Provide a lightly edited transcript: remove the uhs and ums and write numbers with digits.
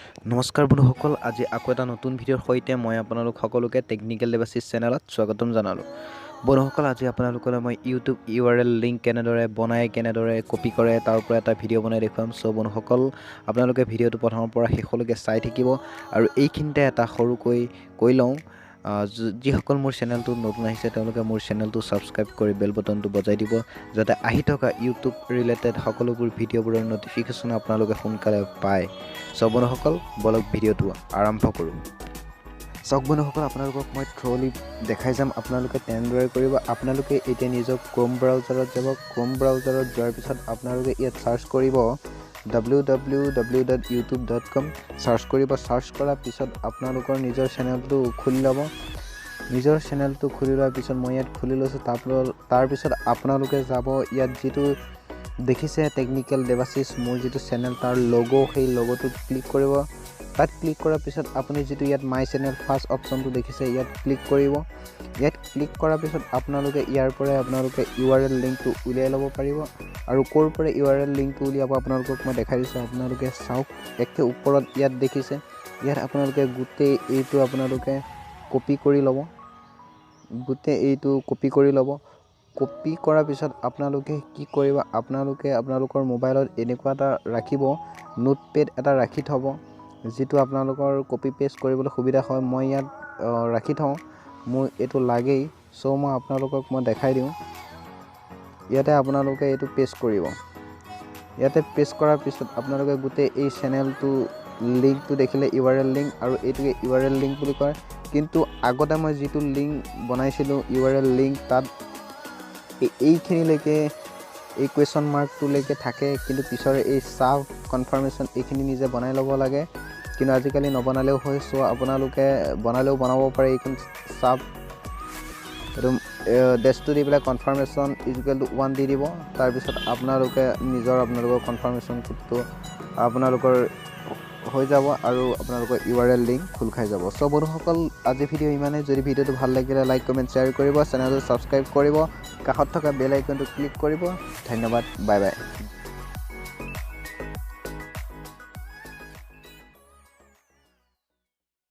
নমস্কাৰ বন্ধুসকল, আজি আকৌ এটা নতুন ভিডিঅ'ৰ সৈতে মই আপোনালোক সকলোকে টেকনিকেল দেৱাশিস চেনেলত স্বাগতম জনালোঁ। বন্ধুসকল, আজি আপোনালোকলৈ মই ইউটিউব URL লিংক কেনেদৰে বনাই কেনেদৰে কপি কৰে তাৰ পৰা এটা ভিডিঅ' বনাই দেখুৱাম। চ' বন্ধুসকল, আপোনালোকে ভিডিঅ'টো প্ৰথমৰ পৰা শেষলৈকে চাই থাকিব আৰু এইখিনিতে এটা সৰুকৈ কৈ লওঁ, যিসকল মোৰ চেনেলটো নতুন আহিছে তেওঁলোকে মোৰ চেনেলটো ছাবস্ক্ৰাইব কৰি বেল বটনটো বজাই দিব, যাতে আহি থকা ইউটিউব ৰিলেটেড সকলোবোৰ ভিডিঅ'বোৰৰ ন'টিফিকেশ্যন আপোনালোকে সোনকালে পায়। চ' বন্ধুসকল, বলক ভিডিঅ'টো আৰম্ভ কৰোঁ। চাওক বন্ধুসকল, আপোনালোকক মই থ্ৰলি দেখাই যাম আপোনালোকে তেনেদৰে কৰিব। আপোনালোকে এতিয়া নিজৰ ক্ৰ'ম ব্ৰাউজাৰত যাব। ক্ৰ'ম ব্ৰাউজাৰত যোৱাৰ পিছত আপোনালোকে ইয়াত চাৰ্চ কৰিব www.youtube.com চাৰ্চ কৰিব। চাৰ্চ কৰাৰ পিছত আপোনালোকৰ নিজৰ চেনেলটো খুলি ল'ব। নিজৰ চেনেলটো খুলি লোৱাৰ পিছত মই ইয়াত খুলি লৈছোঁ। তাৰপিছত আপোনালোকে যাব, ইয়াত যিটো দেখিছে টেকনিকেল দেৱাশিস মোৰ যিটো চেনেল তাৰ লগো, সেই লগোটোত ক্লিক কৰিব। তাত ক্লিক কৰাৰ পিছত আপুনি যিটো ইয়াত মাই চেনেল ফাৰ্ষ্ট অপশ্যনটো দেখিছে ইয়াত ক্লিক কৰিব। ইয়াত ক্লিক কৰাৰ পিছত আপোনালোকে ইয়াৰ পৰাই আপোনালোকে URL লিংকটো উলিয়াই ল'ব পাৰিব। আৰু ক'ৰ পৰা URL লিংকটো উলিয়াব আপোনালোকক মই দেখাই দিছোঁ। আপোনালোকে চাওক, একে ওপৰত ইয়াত দেখিছে, ইয়াত আপোনালোকে গোটেই এইটো আপোনালোকে কপি কৰি ল'ব। কপি কৰাৰ পিছত আপোনালোকে কি কৰিব, আপোনালোকৰ মোবাইলত এনেকুৱা এটা ৰাখিব, নোটপেড এটা ৰাখি থ'ব, যিটো আপোনালোকৰ কপি পেষ্ট কৰিবলৈ সুবিধা হয়। মই ইয়াত ৰাখি থওঁ, মোৰ এইটো লাগেই। চ' মই আপোনালোকক দেখাই দিওঁ। ইয়াতে আপোনালোকে এইটো পেষ্ট কৰিব। ইয়াতে পেষ্ট কৰাৰ পিছত আপোনালোকে গোটেই এই চেনেলটো লিংকটো দেখিলে URL লিংক, আৰু এইটোকে URL লিংক বুলি কয়। কিন্তু আগতে মই যিটো লিংক বনাইছিলোঁ URL লিংক, তাত এইখিনিলৈকে এই কুৱেশ্যন মাৰ্কটোলৈকে থাকে, কিন্তু পিছৰে এই চাব কনফাৰ্মেশ্যন এইখিনি নিজে বনাই ল'ব লাগে। কিন্তু আজিকালি নবনালেও হয়। চ' আপোনালোকে বনালেও বনাব পাৰে। এইখন চাব এইটো ডেছটো দি পেলাই কনফাৰ্মেশ্যন =1 দি দিব। তাৰপিছত আপোনালোকৰ কনফাৰ্মেশ্যন কোডটো আপোনালোকৰ হৈ যাব আৰু আপোনালোকৰ URL লিংক খোল খাই যাব। চ' বন্ধুসকল, আজি ভিডিঅ' ইমানেই। যদি ভিডিঅ'টো ভাল লাগিলে লাইক কমেণ্ট শ্বেয়াৰ কৰিব, চেনেলটো ছাবস্ক্ৰাইব কৰিব, কাষত থকা বেল আইকনটো ক্লিক কৰিব। ধন্যবাদ, বাই বাই।